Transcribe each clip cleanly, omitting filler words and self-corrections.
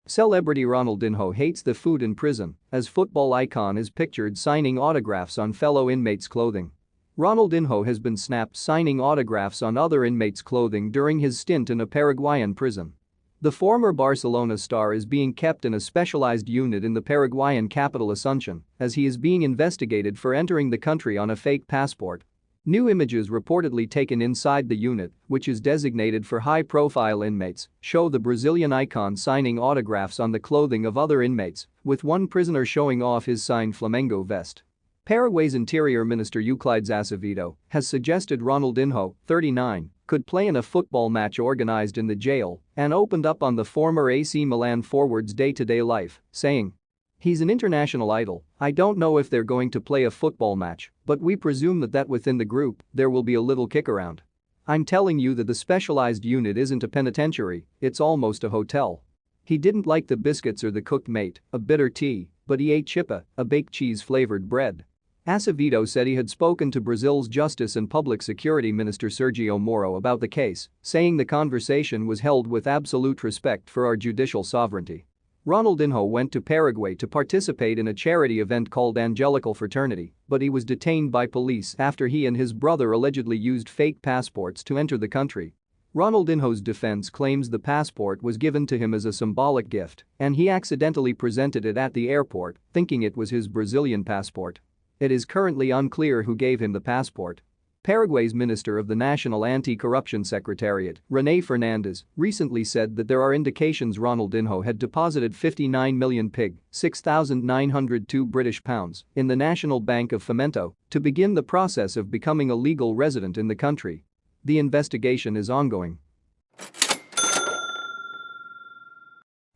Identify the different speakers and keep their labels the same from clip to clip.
Speaker 1: Celebrity Ronaldinho hates the food in prison as football icon is pictured signing autographs on fellow inmates' clothing. Ronaldinho has been snapped signing autographs on other inmates' clothing during his stint in a Paraguayan prison. The former Barcelona star is being kept in a specialized unit in the Paraguayan capital Asunción as he is being investigated for entering the country on a fake passport. New images reportedly taken inside the unit, which is designated for high-profile inmates, show the Brazilian icon signing autographs on the clothing of other inmates, with one prisoner showing off his signed Flamengo vest. Paraguay's Interior Minister Euclides Acevedo has suggested Ronaldinho, 39, could play in a football match organized in the jail and opened up on the former AC Milan forward's day-to-day life, saying, "He's an international idol. I don't know if they're going to play a football match, but we presume that within the group, there will be a little kick around. I'm telling you that the specialized unit isn't a penitentiary, it's almost a hotel." He didn't like the biscuits or the cooked mate, a bitter tea, but he ate chipa, a baked cheese-flavored bread. Acevedo said he had spoken to Brazil's Justice and Public Security Minister Sergio Moro about the case, saying the conversation was held with absolute respect for our judicial sovereignty. Ronaldinho went to Paraguay to participate in a charity event called Angelical Fraternity, but he was detained by police after he and his brother allegedly used fake passports to enter the country. Ronaldinho's defense claims the passport was given to him as a symbolic gift and he accidentally presented it at the airport, thinking it was his Brazilian passport. It is currently unclear who gave him the passport. Paraguay's Minister of the National Anti-Corruption Secretariat, René Fernandes, recently said that there are indications Ronaldinho had deposited 59 million pig (6,902 British pounds) in the National Bank of Fomento to begin the process of becoming a legal resident in the country. The investigation is ongoing.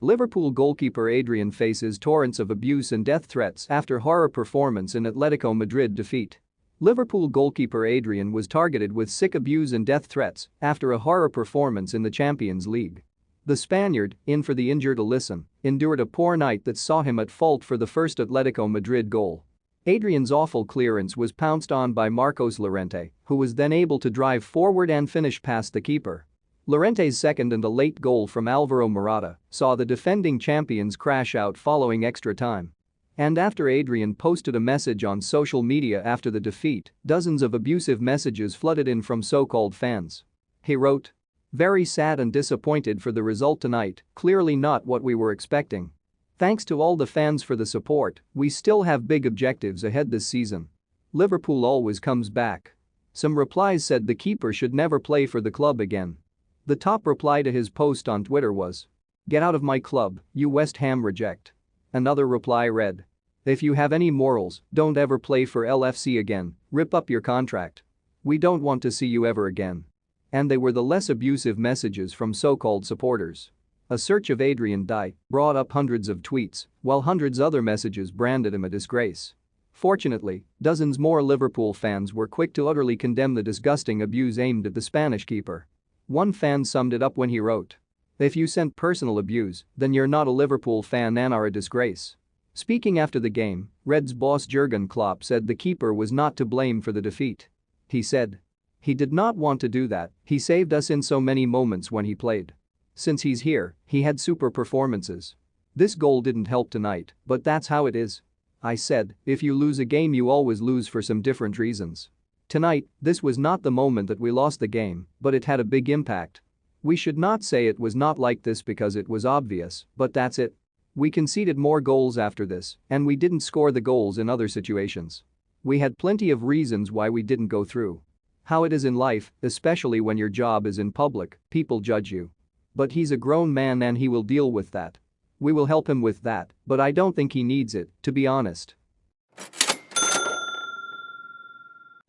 Speaker 1: Liverpool goalkeeper Adrian faces torrents of abuse and death threats after horror performance in Atletico Madrid defeat. Liverpool goalkeeper Adrian was targeted with sick abuse and death threats after a horror performance in the Champions League. The Spaniard, in for the injured Alisson, endured a poor night that saw him at fault for the first Atletico Madrid goal. Adrian's awful clearance was pounced on by Marcos Llorente, who was then able to drive forward and finish past the keeper. Llorente's second and a late goal from Alvaro Morata saw the defending champions crash out following extra time. And after Adrian posted a message on social media after the defeat, dozens of abusive messages flooded in from so-called fans. He wrote, "Very sad and disappointed for the result tonight, clearly not what we were expecting. Thanks to all the fans for the support, we still have big objectives ahead this season. Liverpool always comes back." Some replies said the keeper should never play for the club again. The top reply to his post on Twitter was, "Get out of my club, you West Ham reject." Another reply read, "If you have any morals, don't ever play for LFC again, rip up your contract. We don't want to see you ever again." And they were the less abusive messages from so-called supporters. A search of Adrian Dye brought up hundreds of tweets, while hundreds other messages branded him a disgrace. Fortunately, dozens more Liverpool fans were quick to utterly condemn the disgusting abuse aimed at the Spanish keeper. One fan summed it up when he wrote, "If you sent personal abuse, then you're not a Liverpool fan and are a disgrace." Speaking after the game, Reds boss Jurgen Klopp said the keeper was not to blame for the defeat. He said, "He did not want to do that, he saved us in so many moments when he played. Since he's here, he had super performances. This goal didn't help tonight, but that's how it is. I said, if you lose a game you always lose for some different reasons. Tonight, this was not the moment that we lost the game, but it had a big impact. We should not say it was not like this because it was obvious, but that's it. We conceded more goals after this, and we didn't score the goals in other situations. We had plenty of reasons why we didn't go through. How it is in life, especially when your job is in public, people judge you. But he's a grown man and he will deal with that. We will help him with that, but I don't think he needs it, to be honest."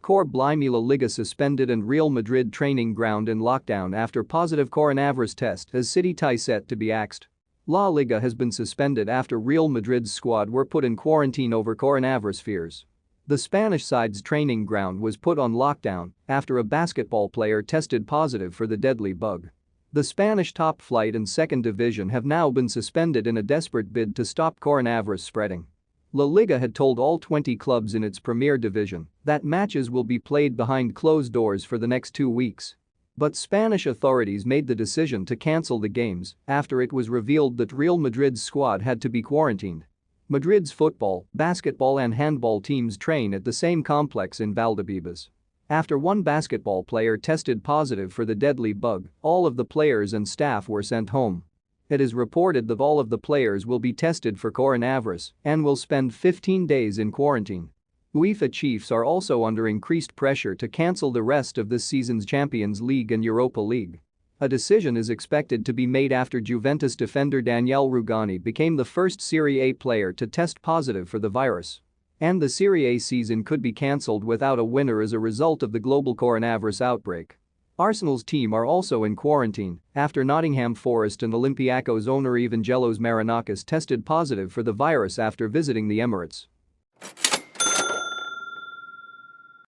Speaker 1: Cor Blimey La Liga suspended and Real Madrid training ground in lockdown after positive coronavirus test as City tie set to be axed. La Liga has been suspended after Real Madrid's squad were put in quarantine over coronavirus fears. The Spanish side's training ground was put on lockdown after a basketball player tested positive for the deadly bug. The Spanish top flight and second division have now been suspended in a desperate bid to stop coronavirus spreading. La Liga had told all 20 clubs in its Premier Division that matches will be played behind closed doors for the next 2 weeks. But Spanish authorities made the decision to cancel the games after it was revealed that Real Madrid's squad had to be quarantined. Madrid's football, basketball and handball teams train at the same complex in Valdebebas. After one basketball player tested positive for the deadly bug, all of the players and staff were sent home. It is reported that all of the players will be tested for coronavirus and will spend 15 days in quarantine. UEFA chiefs are also under increased pressure to cancel the rest of this season's Champions League and Europa League. A decision is expected to be made after Juventus defender Daniele Rugani became the first Serie A player to test positive for the virus. And the Serie A season could be cancelled without a winner as a result of the global coronavirus outbreak. Arsenal's team are also in quarantine after Nottingham Forest and Olympiacos owner Evangelos Marinakis tested positive for the virus after visiting the Emirates.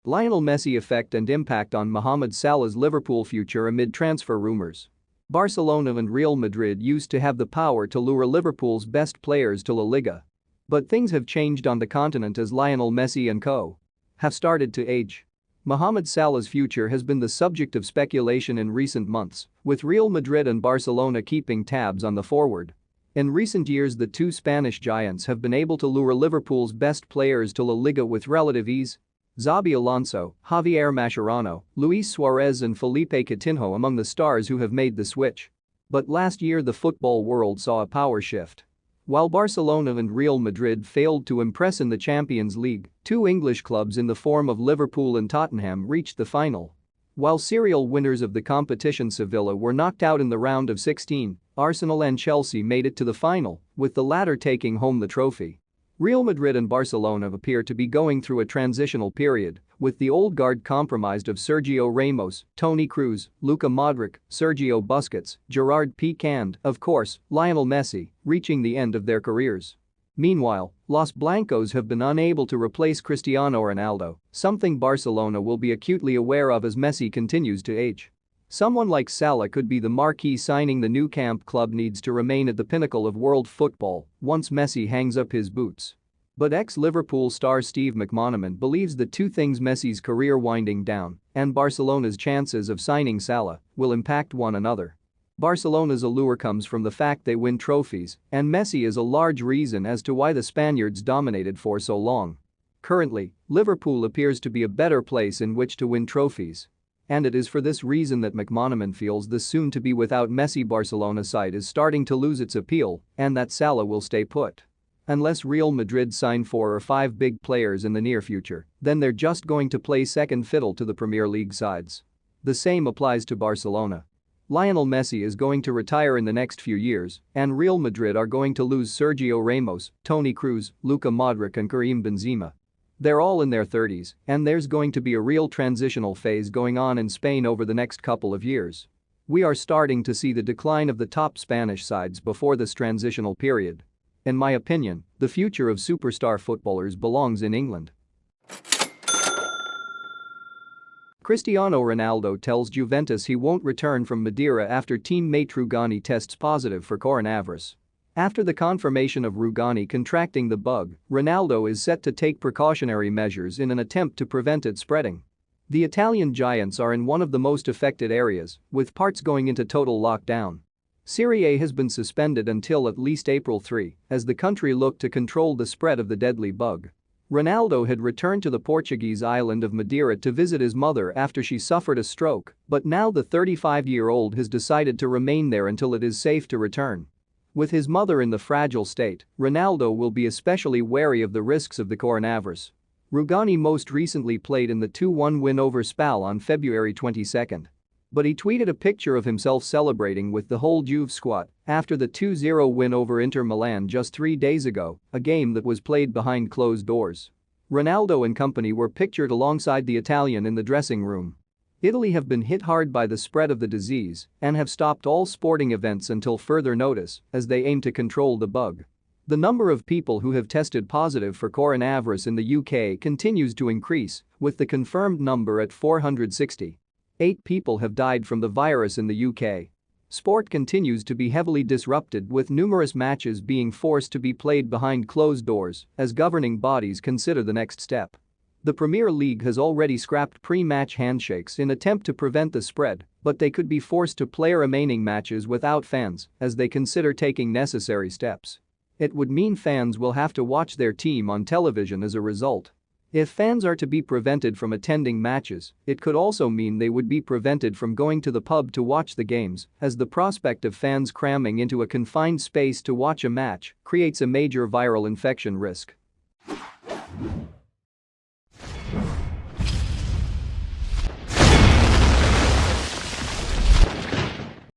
Speaker 1: Lionel Messi effect and impact on Mohamed Salah's Liverpool future amid transfer rumors. Barcelona and Real Madrid used to have the power to lure Liverpool's best players to La Liga. But things have changed on the continent as Lionel Messi and co. have started to age. Mohamed Salah's future has been the subject of speculation in recent months, with Real Madrid and Barcelona keeping tabs on the forward. In recent years, the two Spanish giants have been able to lure Liverpool's best players to La Liga with relative ease. Xabi Alonso, Javier Mascherano, Luis Suarez and Felipe Coutinho among the stars who have made the switch. But last year the football world saw a power shift. While Barcelona and Real Madrid failed to impress in the Champions League, two English clubs in the form of Liverpool and Tottenham reached the final. While serial winners of the competition Sevilla were knocked out in the round of 16, Arsenal and Chelsea made it to the final, with the latter taking home the trophy. Real Madrid and Barcelona appear to be going through a transitional period, with the old guard comprised of Sergio Ramos, Toni Kroos, Luka Modric, Sergio Busquets, Gerard Piqué and, of course, Lionel Messi, reaching the end of their careers. Meanwhile, Los Blancos have been unable to replace Cristiano Ronaldo, something Barcelona will be acutely aware of as Messi continues to age. Someone like Salah could be the marquee signing the Nou Camp club needs to remain at the pinnacle of world football once Messi hangs up his boots. But ex-Liverpool star Steve McManaman believes the two things, Messi's career winding down and Barcelona's chances of signing Salah, will impact one another. Barcelona's allure comes from the fact they win trophies, and Messi is a large reason as to why the Spaniards dominated for so long. Currently, Liverpool appears to be a better place in which to win trophies. And it is for this reason that McManaman feels the soon-to-be without Messi Barcelona side is starting to lose its appeal and that Salah will stay put. Unless Real Madrid sign 4 or 5 big players in the near future, then they're just going to play second fiddle to the Premier League sides. The same applies to Barcelona. Lionel Messi is going to retire in the next few years, and Real Madrid are going to lose Sergio Ramos, Toni Kroos, Luka Modric and Karim Benzema. They're all in their 30s, and there's going to be a real transitional phase going on in Spain over the next couple of years. We are starting to see the decline of the top Spanish sides before this transitional period. In my opinion, the future of superstar footballers belongs in England. Cristiano Ronaldo tells Juventus he won't return from Madeira after teammate Rugani tests positive for coronavirus. After the confirmation of Rugani contracting the bug, Ronaldo is set to take precautionary measures in an attempt to prevent it spreading. The Italian giants are in one of the most affected areas, with parts going into total lockdown. Serie A has been suspended until at least April 3 as the country looked to control the spread of the deadly bug. Ronaldo had returned to the Portuguese island of Madeira to visit his mother after she suffered a stroke, but now the 35-year-old has decided to remain there until it is safe to return. With his mother in the fragile state, Ronaldo will be especially wary of the risks of the coronavirus. Rugani most recently played in the 2-1 win over Spal on February 22. But he tweeted a picture of himself celebrating with the whole Juve squad after the 2-0 win over Inter Milan just 3 days ago, a game that was played behind closed doors. Ronaldo and company were pictured alongside the Italian in the dressing room. Italy have been hit hard by the spread of the disease and have stopped all sporting events until further notice as they aim to control the bug. The number of people who have tested positive for coronavirus in the UK continues to increase, with the confirmed number at 460. 8 people have died from the virus in the UK. Sport continues to be heavily disrupted, with numerous matches being forced to be played behind closed doors as governing bodies consider the next step. The Premier League has already scrapped pre-match handshakes in attempt to prevent the spread, but they could be forced to play remaining matches without fans as they consider taking necessary steps. It would mean fans will have to watch their team on television as a result. If fans are to be prevented from attending matches, it could also mean they would be prevented from going to the pub to watch the games, as the prospect of fans cramming into a confined space to watch a match creates a major viral infection risk.